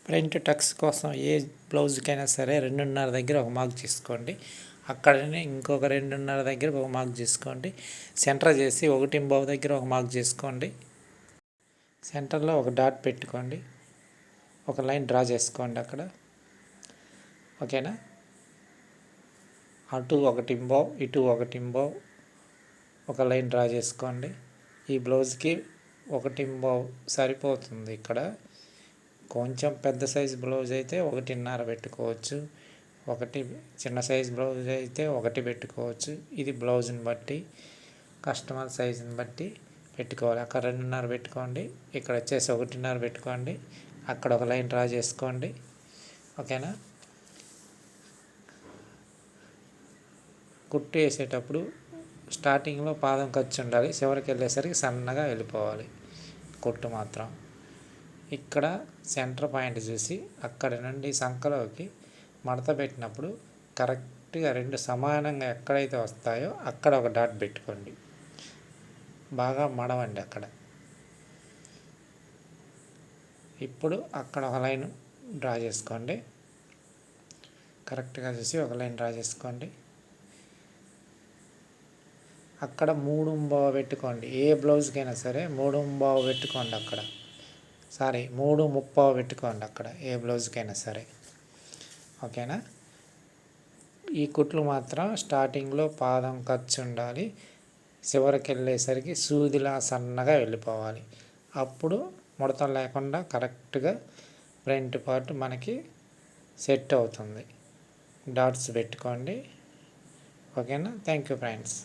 Front Tux కోసం ఏ బ్లౌజ్కైనా సరే 2.5 దగ్గర ఒక మార్క్ చేసుకోండి. అక్కడనే ఇంకొక 2.5 దగ్గర ఒక మార్క్ చేసుకోండి. సెంటర్ చేసి 1.5 దగ్గర ఒక మార్క్ చేసుకోండి. సెంటర్లో ఒక డాట్ పెట్టుకోండి. ఒక లైన్ డ్రా చేసుకోండి అక్కడ. ఓకేనా? అటు 1.5 ఇటు 1.5 ఒక లైన్ డ్రా చేసుకోండి. ఈ బ్లౌజ్కి 1.5 సరిపోతుంది. ఇక్కడ కొంచెం పెద్ద సైజు బ్లౌజ్ అయితే 1.5 పెట్టుకోవచ్చు. చిన్న సైజు బ్లౌజ్ అయితే 1 పెట్టుకోవచ్చు. ఇది బ్లౌజ్ని బట్టి కస్టమర్ సైజుని బట్టి పెట్టుకోవాలి. అక్కడ 2.5 పెట్టుకోండి. ఇక్కడ వచ్చేసి 1.5 పెట్టుకోండి. అక్కడ ఒక లైన్ డ్రా చేసుకోండి. ఓకేనా? కుట్టు వేసేటప్పుడు స్టార్టింగ్లో పాదం ఖర్చు ఉండాలి. చివరికి వెళ్ళేసరికి సన్నగా వెళ్ళిపోవాలి కుట్టు మాత్రం. ఇక్కడ సెంటర్ పాయింట్ చూసి అక్కడ నుండి సంఖలోకి మడత పెట్టినప్పుడు కరెక్ట్గా 2 సమానంగా ఎక్కడైతే వస్తాయో అక్కడ ఒక డాట్ పెట్టుకోండి. బాగా మడవండి అక్కడ. ఇప్పుడు అక్కడ ఒక లైన్ డ్రా చేసుకోండి. కరెక్ట్గా చూసి ఒక లైన్ డ్రా చేసుకోండి. అక్కడ 3.5 పెట్టుకోండి. ఏ బ్లౌజ్కైనా సరే 3.5 పెట్టుకోండి అక్కడ. 3.30 పెట్టుకోండి అక్కడ ఏ బ్లౌజ్కైనా సరే. ఓకేనా? ఈ కుట్లు మాత్రం స్టార్టింగ్లో పాదం ఖర్చు ఉండాలి. చివరికి వెళ్ళేసరికి సూదిలా సన్నగా వెళ్ళిపోవాలి. అప్పుడు ముడతలు లేకుండా కరెక్ట్గా ఫ్రంట్ పార్ట్ మనకి సెట్ అవుతుంది. డాట్స్ పెట్టుకోండి. ఓకేనా? Thank you friends.